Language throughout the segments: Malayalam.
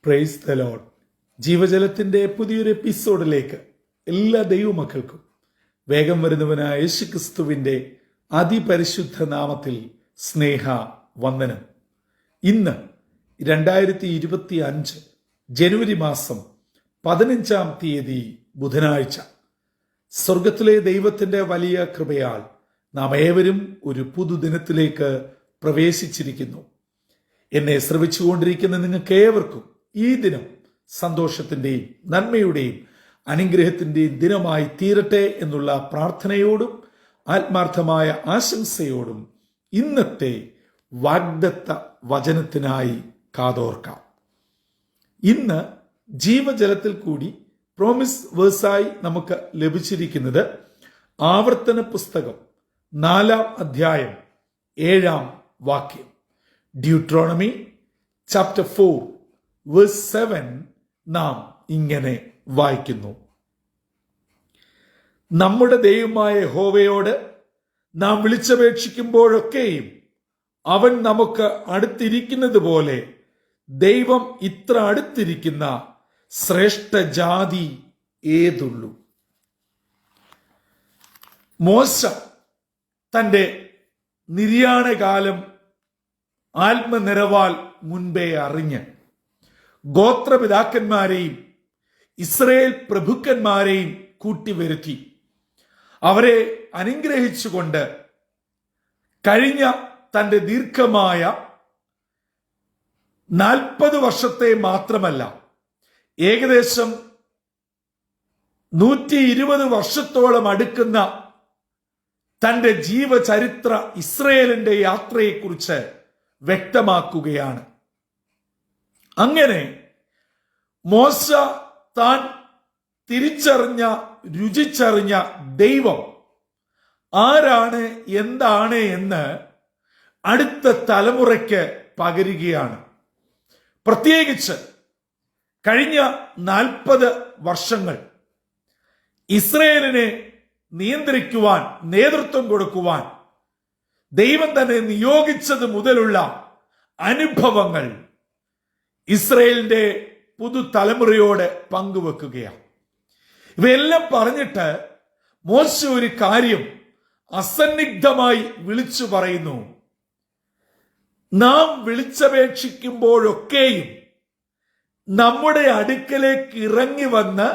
Praise the Lord. ജീവജലത്തിന്റെ പുതിയൊരു എപ്പിസോഡിലേക്ക് എല്ലാ ദൈവമക്കൾക്കും വേഗം വരുന്നവനായ യേശുക്രിസ്തുവിന്റെ അതിപരിശുദ്ധ നാമത്തിൽ സ്നേഹ വന്ദനം. ഇന്ന് 2025 ജനുവരി മാസം 15-ാം തീയതി ബുധനാഴ്ച. സ്വർഗത്തിലെ ദൈവത്തിന്റെ വലിയ കൃപയാൽ നാം ഏവരും ഒരു പുതുദിനത്തിലേക്ക് പ്രവേശിച്ചിരിക്കുന്നു. എന്നെ ശ്രവിച്ചുകൊണ്ടിരിക്കുന്ന നിങ്ങൾക്ക് ഏവർക്കും ഈ ദിനം സന്തോഷത്തിന്റെയും നന്മയുടെയും അനുഗ്രഹത്തിന്റെയും ദിനമായി തീരട്ടെ എന്നുള്ള പ്രാർത്ഥനയോടും ആത്മാർത്ഥമായ ആശംസയോടും ഇന്നത്തെ വാഗ്ദത്ത വചനത്തിനായി കാതോർക്കാം. ഇന്ന് ജീവജലത്തിൽ കൂടി പ്രോമിസ് വേഴ്സായി നമുക്ക് ലഭിച്ചിരിക്കുന്നത് ആവർത്തന പുസ്തകം 4-ാം അധ്യായം 7-ാം വാക്യം. ഡ്യൂട്രോണമി ചാപ്റ്റർ 4 വേഴ്സ് 7 നാം ഇങ്ങനെ വായിക്കുന്നു: നമ്മുടെ ദൈവമായ യഹോവയോട് നാം വിളിച്ചപേക്ഷിക്കുമ്പോഴൊക്കെയും അവൻ നമുക്ക് അടുത്തിരിക്കുന്നത് പോലെ ദൈവം ഇത്ര അടുത്തിരിക്കുന്ന ശ്രേഷ്ഠ ജാതി ഏതുള്ളൂ? മോശ തന്റെ നിര്യാണകാലം ആത്മനിറവാൽ മുൻപേ അറിഞ്ഞ് ഗോത്രപിതാക്കന്മാരെയും ഇസ്രയേൽ പ്രഭുക്കന്മാരെയും കൂട്ടിവരുത്തി അവരെ അനുഗ്രഹിച്ചുകൊണ്ട് കഴിഞ്ഞ തന്റെ ദീർഘമായ 40 വർഷത്തെ മാത്രമല്ല, ഏകദേശം 120 വർഷത്തോളം അടുക്കുന്ന തന്റെ ജീവചരിത്ര ഇസ്രയേലിന്റെ യാത്രയെക്കുറിച്ച് വ്യക്തമാക്കുകയാണ്. അങ്ങനെ മോശ താൻ തിരിച്ചറിഞ്ഞ രുചിച്ചറിഞ്ഞ ദൈവം ആരാണ്, എന്താണ് എന്ന് അടുത്ത തലമുറയ്ക്ക് പകരുകയാണ്. പ്രത്യേകിച്ച് കഴിഞ്ഞ 40 വർഷങ്ങൾ ഇസ്രയേലിനെ നിയന്ത്രിക്കുവാൻ, നേതൃത്വം കൊടുക്കുവാൻ ദൈവം തന്നെ നിയോഗിച്ചത് മുതലുള്ള അനുഭവങ്ങൾ ഇസ്രയേലിന്റെ പുതുതലമുറയോട് പങ്കുവെക്കുകയാണ്. ഇവയെല്ലാം പറഞ്ഞിട്ട് മോശ ഒരു കാര്യം അസന്നിഗ്ധമായി വിളിച്ചു പറയുന്നു: നാം വിളിച്ചപേക്ഷിക്കുമ്പോഴൊക്കെയും നമ്മുടെ അടുക്കലേക്ക് ഇറങ്ങി വന്ന്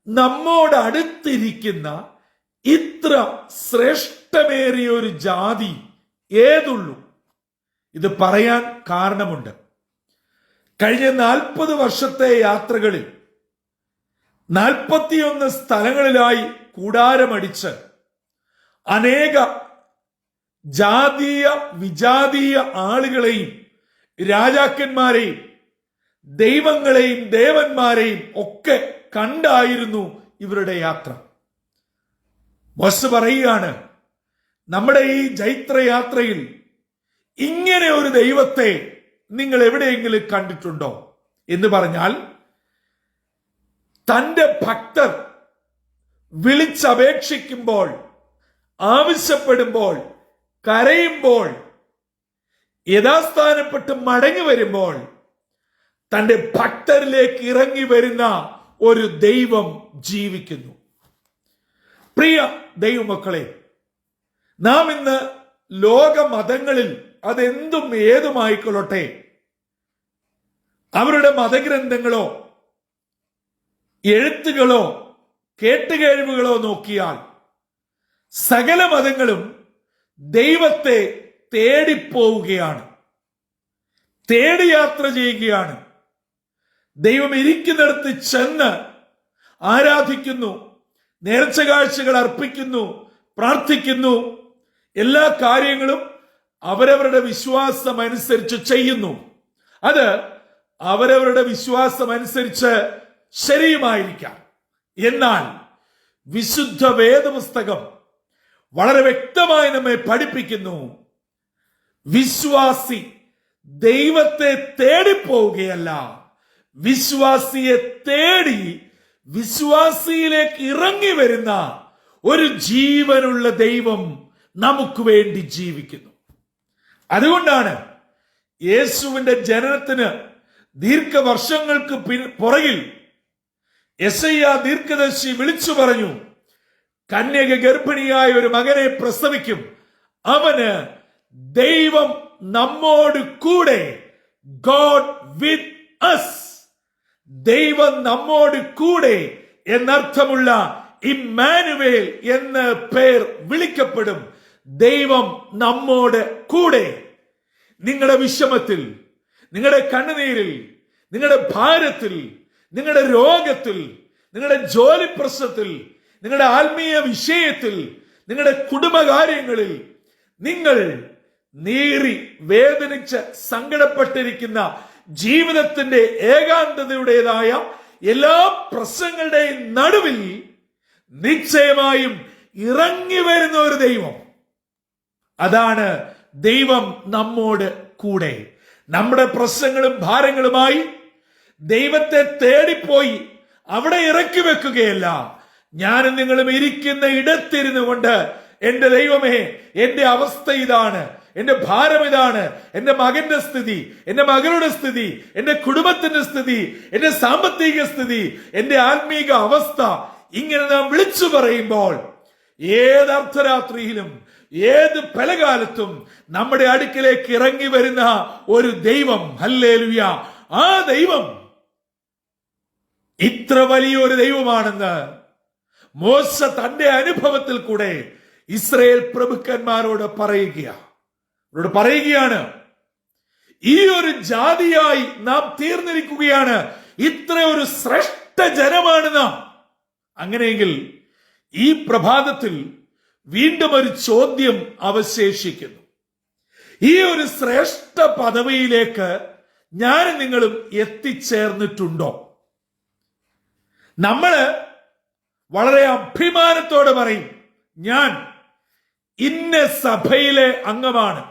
നമ്മോട് അടുത്തിരിക്കുന്ന ഇത്ര ശ്രേഷ്ഠമേറിയ ഒരു ജാതി ഏതുള്ളൂ? ഇത് പറയാൻ കാരണമുണ്ട്. കഴിഞ്ഞ 40 വർഷത്തെ യാത്രകളിൽ 41 സ്ഥലങ്ങളിലായി കൂടാരമടിച്ച് അനേക ജാതീയ വിജാതീയ ആളുകളെയും രാജാക്കന്മാരെയും ദൈവങ്ങളെയും ദേവന്മാരെയും ഒക്കെ കണ്ടായിരുന്നു ഇവരുടെ യാത്ര. മോശ പറയുകയാണ്, നമ്മുടെ ഈ ജൈത്രയാത്രയിൽ ഇങ്ങനെ ഒരു ദൈവത്തെ നിങ്ങൾ എവിടെയെങ്കിലും കണ്ടിട്ടുണ്ടോ എന്ന് പറഞ്ഞാൽ, തന്റെ ഭക്തർ വിളിച്ചപേക്ഷിക്കുമ്പോൾ, ആവശ്യപ്പെടുമ്പോൾ, കരയുമ്പോൾ, യഥാസ്ഥാനപ്പെട്ട് മടങ്ങി വരുമ്പോൾ തന്റെ ഭക്തരിലേക്ക് ഇറങ്ങി വരുന്ന ഒരു ദൈവം ജീവിക്കുന്നു. പ്രിയ ദൈവമക്കളെ, നാം ഇന്ന് ലോക മതങ്ങളിൽ അതെന്തും ഏതുമായിക്കൊള്ളട്ടെ, അവരുടെ മതഗ്രന്ഥങ്ങളോ എഴുത്തുകളോ കേട്ടുകേഴ്വുകളോ നോക്കിയാൽ സകല മതങ്ങളും ദൈവത്തെ തേടിപ്പോവുകയാണ്, തേടി യാത്ര ചെയ്യുകയാണ്. ദൈവം ഇരിക്കുന്നിടത്ത് ചെന്ന് ആരാധിക്കുന്നു, നേർച്ച കാഴ്ചകൾ അർപ്പിക്കുന്നു, പ്രാർത്ഥിക്കുന്നു. എല്ലാ കാര്യങ്ങളും അവരവരുടെ വിശ്വാസം അനുസരിച്ച് ചെയ്യുന്നു. അത് അവരവരുടെ വിശ്വാസം അനുസരിച്ച് ശരിയുമായിരിക്കാം. എന്നാൽ വിശുദ്ധ വേദപുസ്തകം വളരെ വ്യക്തമായി നമ്മെ പഠിപ്പിക്കുന്നു, വിശ്വാസി ദൈവത്തെ തേടിപ്പോവുകയല്ല, വിശ്വാസിയെ തേടി വിശ്വാസിയിലേക്ക് ഇറങ്ങി വരുന്ന ഒരു ജീവനുള്ള ദൈവം നമുക്ക് വേണ്ടി ജീവിക്കുന്നു. അതുകൊണ്ടാണ് യേശുവിന്റെ ജനനത്തിന് ദീർഘവർഷങ്ങൾക്ക് പുറകിൽ യെശയ്യാ ദീർഘദർശി വിളിച്ചു പറഞ്ഞു, കന്യക ഗർഭിണിയായ ഒരു മകനെ പ്രസവിക്കും, അവന് ദൈവം നമ്മോട് കൂടെ, ഗോഡ് വിത്ത് അസ്, ദൈവം നമ്മോട് കൂടെ എന്നർത്ഥമുള്ള ഇമ്മാനുവേൽ എന്ന പേർ വിളിക്കപ്പെടും. ദൈവം നമ്മോട് കൂടെ. നിങ്ങളുടെ വിഷമത്തിൽ, നിങ്ങളുടെ കണ്ണുനീരിൽ, നിങ്ങളുടെ ഭാരത്തിൽ, നിങ്ങളുടെ രോഗത്തിൽ, നിങ്ങളുടെ ജോലി പ്രശ്നത്തിൽ, നിങ്ങളുടെ ആത്മീയ വിഷയത്തിൽ, നിങ്ങളുടെ കുടുംബകാര്യങ്ങളിൽ നിങ്ങൾ നീറി വേദനിച്ച് സങ്കടപ്പെട്ടിരിക്കുന്ന ജീവിതത്തിന്റെ ഏകാന്തതയുടേതായ എല്ലാ പ്രശ്നങ്ങളുടെയും നടുവിൽ നിശ്ചയമായും ഇറങ്ങി വരുന്ന ഒരു ദൈവം, അതാണ് ദൈവം നമ്മോട് കൂടെ. നമ്മുടെ പ്രശ്നങ്ങളും ഭാരങ്ങളുമായി ദൈവത്തെ തേടിപ്പോയി അവിടെ ഇറക്കി വെക്കുകയല്ല. ഞാനും നിങ്ങളും ഇരിക്കുന്ന ഇടത്തിരുന്നു കൊണ്ട്, എന്റെ ദൈവമേ, എന്റെ അവസ്ഥ ഇതാണ്, എന്റെ ഭാരം ഇതാണ്, എന്റെ മകന്റെ സ്ഥിതി, എന്റെ മകളുടെ സ്ഥിതി, എന്റെ കുടുംബത്തിന്റെ സ്ഥിതി, എന്റെ സാമ്പത്തിക സ്ഥിതി, എന്റെ ആത്മീക അവസ്ഥ, ഇങ്ങനെ നാം വിളിച്ചു പറയുമ്പോൾ ഏത് അർദ്ധരാത്രിയിലും ഏത് പലകാലത്തും നമ്മുടെ അടുക്കിലേക്ക് ഇറങ്ങി വരുന്ന ഒരു ദൈവം, ഹല്ലേലൂയ, ആ ദൈവം ഇത്ര വലിയൊരു ദൈവമാണെന്ന് മോശ തന്റെ അനുഭവത്തിൽ കൂടെ ഇസ്രായേൽ പ്രഭുക്കന്മാരോട് പറയുകയാണ്. ഈ ഒരു ജാതിയായി നാം തീർന്നിരിക്കുകയാണ്, ഇത്ര ഒരു ശ്രേഷ്ഠ ജനമാണ് നാം. അങ്ങനെയെങ്കിൽ ഈ പ്രഭാതത്തിൽ വീണ്ടും ഒരു ചോദ്യം അവശേഷിക്കുന്നു. ഈ ഒരു ശ്രേഷ്ഠ പദവിയിലേക്ക് ഞാനും നിങ്ങളും എത്തിച്ചേർന്നിട്ടുണ്ടോ? നമ്മള് വളരെ അഭിമാനത്തോടെ പറയും, ഞാൻ ഇന്ന സഭയിലെ അംഗമാണ്,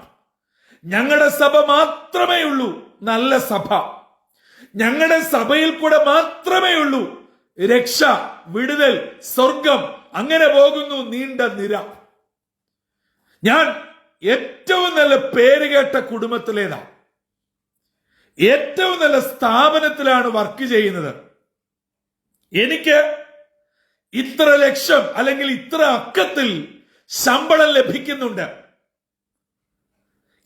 ഞങ്ങളുടെ സഭ മാത്രമേ ഉള്ളൂ നല്ല സഭ, ഞങ്ങളുടെ സഭയിൽ കൂടെ മാത്രമേ ഉള്ളൂ രക്ഷ, വിടുതൽ, സ്വർഗം, അങ്ങനെ പോകുന്നു നീണ്ട നിര. ഞാൻ ഏറ്റവും നല്ല പേരുകേട്ട കുടുംബത്തിലേതാണ്, ഏറ്റവും നല്ല സ്ഥാപനത്തിലാണ് വർക്ക് ചെയ്യുന്നത്, എനിക്ക് ഇത്ര ലക്ഷം അല്ലെങ്കിൽ ഇത്ര അക്കത്തിൽ ശമ്പളം ലഭിക്കുന്നുണ്ട്,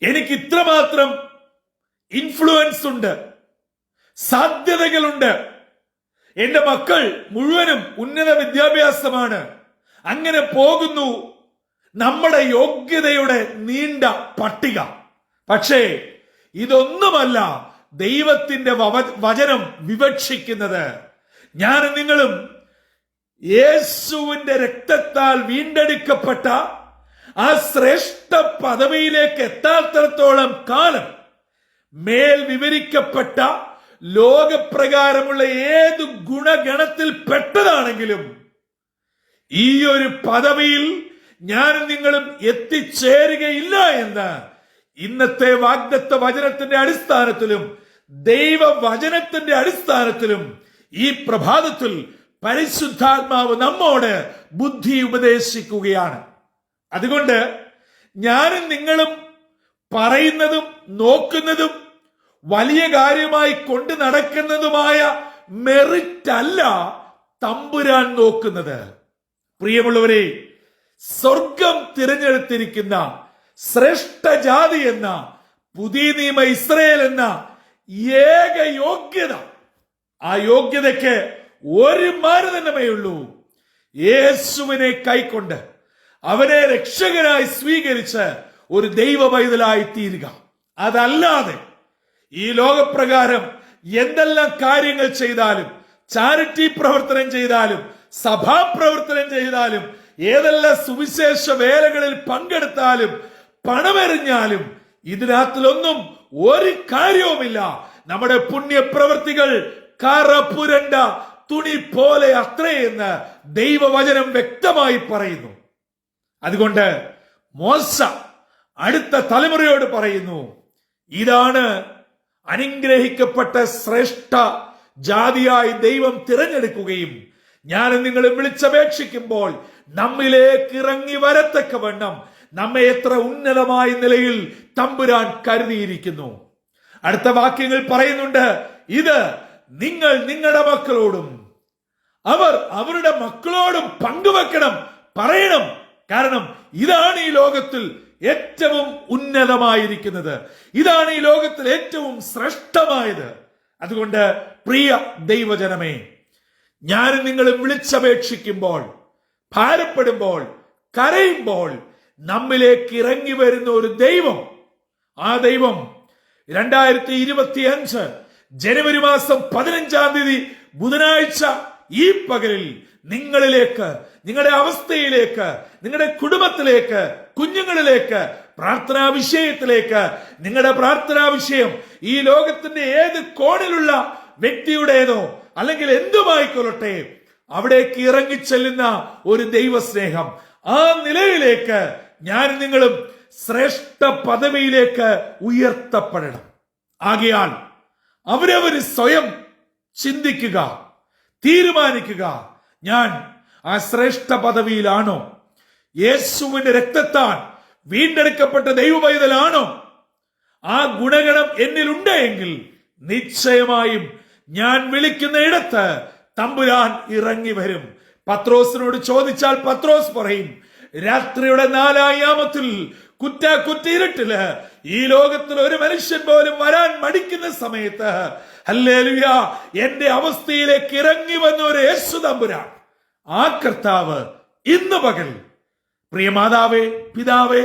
എനിക്ക് ഇത്രമാത്രം ഇൻഫ്ലുവൻസ് ഉണ്ട്, സാധ്യതകളുണ്ട്, എന്റെ മക്കൾ മുഴുവനും ഉന്നത വിദ്യാഭ്യാസമാണ്, അങ്ങനെ പോകുന്നു നമ്മുടെ യോഗ്യതയുടെ നീണ്ട പട്ടിക. പക്ഷേ ഇതൊന്നുമല്ല ദൈവത്തിന്റെ വചനം വിവക്ഷിക്കുന്നത്. ഞാനും നിങ്ങളും യേശുവിന്റെ രക്തത്താൽ വീണ്ടെടുക്കപ്പെട്ട ആ ശ്രേഷ്ഠ പദവിയിലേക്ക് എത്താത്തിടത്തോളം കാലം മേൽ വിവരിക്കപ്പെട്ട ലോകപ്രകാരമുള്ള ഏത് ഗുണഗണത്തിൽ പെട്ടതാണെങ്കിലും ഈ ഒരു പദവിയിൽ ഞാനും നിങ്ങളും എത്തിച്ചേരുകയില്ല എന്ന് ഇന്നത്തെ വാഗ്ദത്ത വചനത്തിന്റെ അടിസ്ഥാനത്തിലും ദൈവവചനത്തിന്റെ അടിസ്ഥാനത്തിലും ഈ പ്രഭാതത്തിൽ പരിശുദ്ധാത്മാവ് നമ്മോട് ബുദ്ധി ഉപദേശിക്കുകയാണ്. അതുകൊണ്ട് ഞാനും നിങ്ങളും പറയുന്നതും നോക്കുന്നതും വലിയ കാര്യമായി കൊണ്ട് നടക്കുന്നതുമായ മെറിറ്റ് അല്ല തമ്പുരാൻ നോക്കുന്നത്. പ്രിയമുള്ളവരെ, സ്വർഗം തിരഞ്ഞെടുത്തിരിക്കുന്ന ശ്രേഷ്ഠ ജാതി എന്ന പുതിയ നിയമ ഇസ്രായേൽ എന്ന ഏക യോഗ്യത, ആ യോഗ്യതയ്ക്ക് ഒരു മാനദണ്ഡമേ ഉള്ളൂ, യേശുവിനെ കൈക്കൊണ്ട് അവനെ രക്ഷകനായി സ്വീകരിച്ച് ഒരു ദൈവ പൈതലായി തീരുക. അതല്ലാതെ ഈ ലോകപ്രകാരം എന്തെല്ലാം കാര്യങ്ങൾ ചെയ്താലും, ചാരിറ്റി പ്രവർത്തനം ചെയ്താലും, സഭാപ്രവർത്തനം ചെയ്താലും, ഏതെല്ലാം സുവിശേഷ വേലകളിൽ പങ്കെടുത്താലും, പണമെറിഞ്ഞാലും ഇതിനകത്തിലൊന്നും ഒരു കാര്യവുമില്ല. നമ്മുടെ പുണ്യപ്രവൃത്തികൾ കറ പുരണ്ട തുണി പോലെ അത്രയെന്ന് ദൈവവചനം വ്യക്തമായി പറയുന്നു. അതുകൊണ്ട് മോശ അടുത്ത തലമുറയോട് പറയുന്നു, ഇതാണ് അനുഗ്രഹിക്കപ്പെട്ട ശ്രേഷ്ഠ ജാതിയായി ദൈവം തിരഞ്ഞെടുക്കുകയും ഞാനും നിങ്ങളും വിളിച്ചപേക്ഷിക്കുമ്പോൾ നമ്മിലേക്ക് ഇറങ്ങി വരത്തക്കവണ്ണം നമ്മെ എത്ര ഉന്നതമായ നിലയിൽ തമ്പുരാൻ കരുതിയിരിക്കുന്നു. അടുത്ത വാക്യങ്ങൾ പറയുന്നുണ്ട്, ഇത് നിങ്ങൾ നിങ്ങളുടെ മക്കളോടും അവർ അവരുടെ മക്കളോടും പങ്കുവെക്കണം, പറയണം. കാരണം ഇതാണ് ഈ ലോകത്തിൽ ഏറ്റവും ഉന്നതമായിരിക്കുന്നത്, ഇതാണ് ഈ ലോകത്തിൽ ഏറ്റവും ശ്രേഷ്ഠമായത്. അതുകൊണ്ട് പ്രിയ ദൈവജനമേ, ഞാൻ നിങ്ങളെ വിളിച്ചപേക്ഷിക്കുമ്പോൾ, ഭാരപ്പെടുമ്പോൾ, കരയുമ്പോൾ നമ്മിലേക്ക് ഇറങ്ങി വരുന്ന ഒരു ദൈവം, ആ ദൈവം 2025 ജനുവരി മാസം 15-ാം തീയതി ബുധനാഴ്ച ഈ പകലിൽ നിങ്ങളിലേക്ക്, നിങ്ങളുടെ അവസ്ഥയിലേക്ക്, നിങ്ങളുടെ കുടുംബത്തിലേക്ക്, കുഞ്ഞുങ്ങളിലേക്ക്, പ്രാർത്ഥനാ വിഷയത്തിലേക്ക്, നിങ്ങളുടെ പ്രാർത്ഥനാ വിഷയം ഈ ലോകത്തിന്റെ ഏത് കോണിലുള്ള വ്യക്തിയുടേതോ അല്ലെങ്കിൽ എന്തുമായിക്കൊള്ളട്ടെ, അവിടേക്ക് ഇറങ്ങിച്ചെല്ലുന്ന ഒരു ദൈവസ്നേഹം, ആ നിലയിലേക്ക് ഞാൻ നിങ്ങളും ശ്രേഷ്ഠ പദവിയിലേക്ക് ഉയർത്തപ്പെടണം. ആകയാൽ അവരവർ സ്വയം ചിന്തിക്കുക, തീരുമാനിക്കുക, ഞാൻ ആ ശ്രേഷ്ഠ പദവിയിലാണോ? യേശുവിന്റെ രക്തത്താൽ വീണ്ടെടുക്കപ്പെട്ട ദൈവപൈതലാണോ? ആ ഗുണഗണം എന്നിലുണ്ട് എങ്കിൽ നിശ്ചയമായും ഞാൻ വിളിക്കുന്ന ഇടത്ത് തമ്പുരാൻ ഇറങ്ങി വരും. പത്രോസിനോട് ചോദിച്ചാൽ പത്രോസ് പറയും, രാത്രിയുടെ 4-ാം യാമത്തിൽ കുറ്റിയിരുട്ടില് ഈ ലോകത്തിൽ ഒരു മനുഷ്യൻ പോലും വരാൻ മടിക്കുന്ന സമയത്ത് ഹല്ലേലൂയ എന്റെ അവസ്ഥയിലേക്ക് ഇറങ്ങി വന്ന ഒരു യേശു തമ്പുരാൻ, ആ കർത്താവ് ഇന്ന് പകൽ പ്രിയ മാതാവേ, പിതാവേ,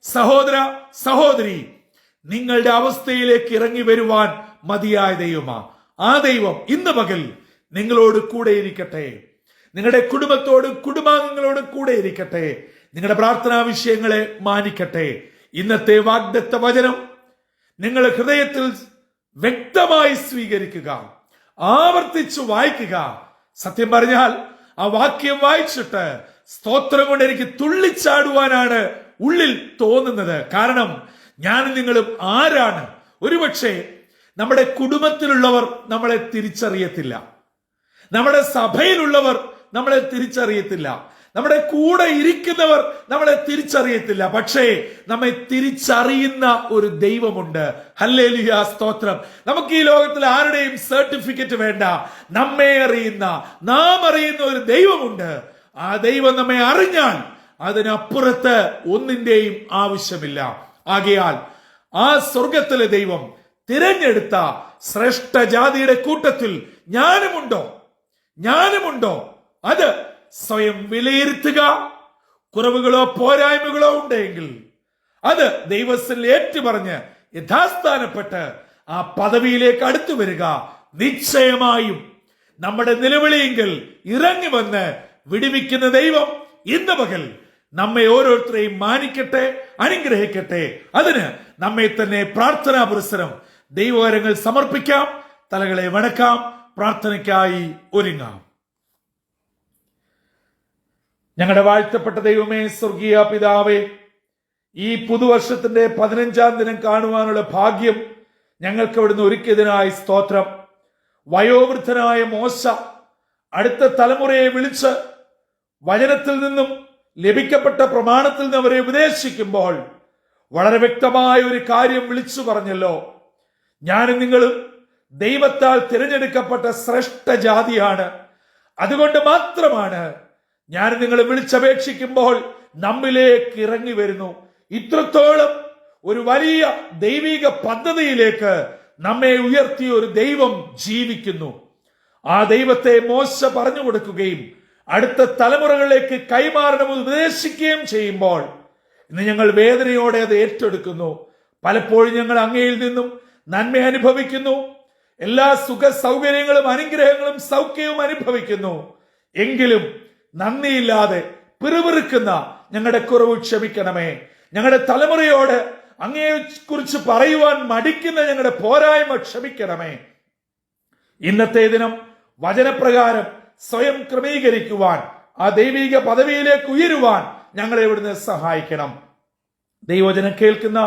സഹോദര, സഹോദരി, നിങ്ങളുടെ അവസ്ഥയിലേക്ക് ഇറങ്ങി വരുവാൻ മതിയായ ദൈവമാ. ആ ദൈവം ഇന്ന് പകൽ നിങ്ങളോട് കൂടെ ഇരിക്കട്ടെ, നിങ്ങളുടെ കുടുംബത്തോടും കുടുംബാംഗങ്ങളോടും കൂടെ ഇരിക്കട്ടെ, നിങ്ങളുടെ പ്രാർത്ഥനാ വിഷയങ്ങളെ മാനിക്കട്ടെ. ഇന്നത്തെ വാഗ്ദത്ത വചനം നിങ്ങൾ ഹൃദയത്തിൽ വ്യക്തമായി സ്വീകരിക്കുക, ആവർത്തിച്ചു വായിക്കുക. സത്യം പറഞ്ഞാൽ ആ വാക്യം വായിച്ചിട്ട് സ്തോത്രം കൊണ്ട് എനിക്ക് തുള്ളിച്ചാടുവാനാണ് ഉള്ളിൽ തോന്നുന്നത്. കാരണം ഞാൻ നിങ്ങളും ആരാണ്? ഒരുപക്ഷെ നമ്മുടെ കുടുംബത്തിലുള്ളവർ നമ്മളെ തിരിച്ചറിയത്തില്ല, നമ്മുടെ സഭയിലുള്ളവർ നമ്മളെ തിരിച്ചറിയത്തില്ല, നമ്മുടെ കൂടെ ഇരിക്കുന്നവർ നമ്മളെ തിരിച്ചറിയത്തില്ല. പക്ഷേ നമ്മെ തിരിച്ചറിയുന്ന ഒരു ദൈവമുണ്ട്. ഹല്ലേലൂയ, സ്തോത്രം. നമുക്ക് ഈ ലോകത്തിൽ ആരുടെയും സർട്ടിഫിക്കറ്റ് വേണ്ട. നമ്മെ അറിയുന്ന, നാം അറിയുന്ന ഒരു ദൈവമുണ്ട്. ആ ദൈവം നമ്മെ അറിഞ്ഞാൽ അതിനപ്പുറത്ത് ഒന്നിന്റെയും ആവശ്യമില്ല. ആകയാൽ ആ സ്വർഗത്തിലെ ദൈവം തിരഞ്ഞെടുത്ത ശ്രേഷ്ഠ ജാതിയുടെ കൂട്ടത്തിൽ ഞാനുമുണ്ടോ? അത് സ്വയം വിലയിരുത്തുക. കുറവുകളോ പോരായ്മകളോ ഉണ്ടെങ്കിൽ അത് ദൈവത്തിൽ ഏറ്റുപറഞ്ഞ് യഥാസ്ഥാനപ്പെട്ട് ആ പദവിയിലേക്ക് അടുത്തു വരിക. നിശ്ചയമായും നമ്മുടെ നിലവിളിയെങ്കിൽ ഇറങ്ങി വന്ന് വിടുവിക്കുന്ന ദൈവം ഇന്ന് പകൽ നമ്മെ ഓരോരുത്തരെയും മാനിക്കട്ടെ, അനുഗ്രഹിക്കട്ടെ. അതിന് നമ്മെ തന്നെ പ്രാർത്ഥനാ പുരസ്സരം ദൈവകരങ്ങൾ സമർപ്പിക്കാം, തലകളെ വണക്കാം, പ്രാർത്ഥനയ്ക്കായി ഒരുങ്ങാം. ഞങ്ങളുടെ വാഴ്ത്തപ്പെട്ട ദൈവമേ, സ്വർഗീയ പിതാവേ, ഈ പുതുവർഷത്തിന്റെ 15-ാം ദിനം കാണുവാനുള്ള ഭാഗ്യം ഞങ്ങൾക്ക് അവിടുന്ന് ഒരുക്കിയതിനായി സ്തോത്രം. വയോവൃദ്ധനായ മോശ അടുത്ത തലമുറയെ വിളിച്ച് വചനത്തിൽ നിന്നും ലഭിക്കപ്പെട്ട പ്രമാണത്തിൽ നിന്ന് അവരെ ഉപദേശിക്കുമ്പോൾ വളരെ വ്യക്തമായ ഒരു കാര്യം വിളിച്ചു പറഞ്ഞല്ലോ. ഞാനും നിങ്ങളും ദൈവത്താൽ തിരഞ്ഞെടുക്കപ്പെട്ട ശ്രേഷ്ഠ ജാതിയാണ്. അതുകൊണ്ട് മാത്രമാണ് ഞാൻ നിങ്ങളെ വിളിച്ചപേക്ഷിക്കുമ്പോൾ നമ്മിലേക്ക് ഇറങ്ങി വരുന്നു. ഇത്രത്തോളം ഒരു വലിയ ദൈവിക പദ്ധതിയിലേക്ക് നമ്മെ ഉയർത്തിയ ഒരു ദൈവം ജീവിക്കുന്നു. ആ ദൈവത്തെ മോശ പറഞ്ഞു കൊടുക്കുകയും അടുത്ത തലമുറകളിലേക്ക് കൈമാറണമെന്ന് ഉപദേശിക്കുകയും ചെയ്യുമ്പോൾ ഇന്ന് ഞങ്ങൾ വേദനയോടെ അത് ഏറ്റെടുക്കുന്നു. പലപ്പോഴും ഞങ്ങൾ അങ്ങയിൽ നിന്നും നന്മ അനുഭവിക്കുന്നു, എല്ലാ സുഖ സൗകര്യങ്ങളും അനുഗ്രഹങ്ങളും സൗഖ്യവും അനുഭവിക്കുന്നു. എങ്കിലും നന്ദിയില്ലാതെ പിറുപിറുക്കുന്ന ഞങ്ങളുടെ കുറവ് ക്ഷമിക്കണമേ. ഞങ്ങളുടെ തലമുറയോട് അങ്ങയെ കുറിച്ച് പറയുവാൻ മടിക്കുന്ന ഞങ്ങളുടെ പോരായ്മ ക്ഷമിക്കണമേ. ഇന്നത്തെ ദിനം വചനപ്രകാരം സ്വയം ക്രമീകരിക്കുവാൻ, ആ ദൈവിക പദവിയിലേക്ക് ഉയരുവാൻ ഞങ്ങളെ ഇവിടുന്ന് സഹായിക്കണം. ദൈവവചനം കേൾക്കുന്ന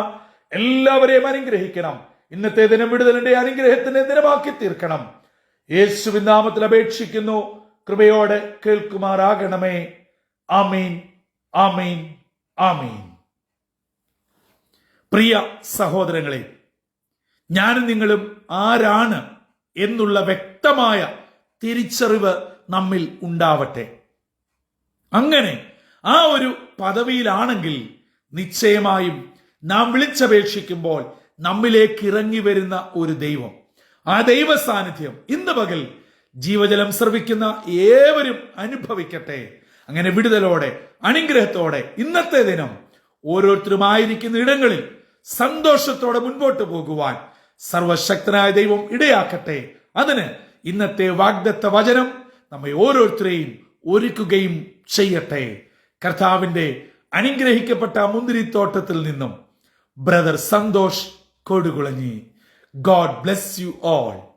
എല്ലാവരെയും അനുഗ്രഹിക്കണം. ഇന്നത്തെ ദിനം വിടുതലിന്റെ അനുഗ്രഹത്തിന്റെ ദിനമാക്കി തീർക്കണം. യേശുവിൻ നാമത്തിൽ അപേക്ഷിക്കുന്നു, കൃപയോടെ കേൾക്കുമാറാകണമേ. ആമീൻ, ആമീൻ, ആമീൻ. പ്രിയ സഹോദരങ്ങളെ, ഞാനും നിങ്ങളും ആരാണ് എന്നുള്ള വ്യക്തമായ തിരിച്ചറിവ് നമ്മിൽ ഉണ്ടാവട്ടെ. അങ്ങനെ ആ ഒരു പദവിയിലാണെങ്കിൽ നിശ്ചയമായും നാം വിളിച്ചപേക്ഷിക്കുമ്പോൾ നമ്മിലേക്ക് ഇറങ്ങി വരുന്ന ഒരു ദൈവം, ആ ദൈവ സാന്നിധ്യം ഇന്ന് പകൽ ജീവജലം ശ്രവിക്കുന്ന ഏവരും അനുഭവിക്കട്ടെ. അങ്ങനെ വിടുതലോടെ അനുഗ്രഹത്തോടെ ഇന്നത്തെ ദിനം ഓരോരുത്തരുമായിരിക്കുന്ന ഇടങ്ങളിൽ സന്തോഷത്തോടെ മുൻപോട്ട് പോകുവാൻ സർവശക്തനായ ദൈവം ഇടയാക്കട്ടെ. അതിന് ഇന്നത്തെ വാഗ്ദത്ത വചനം നമ്മെ ഓരോരുത്തരെയും ഒരുക്കുകയും ചെയ്യട്ടെ. കർത്താവിന്റെ അനുഗ്രഹിക്കപ്പെട്ട മുന്തിരിത്തോട്ടത്തിൽ നിന്നും brother Santhosh Kodukulanji. God bless you all.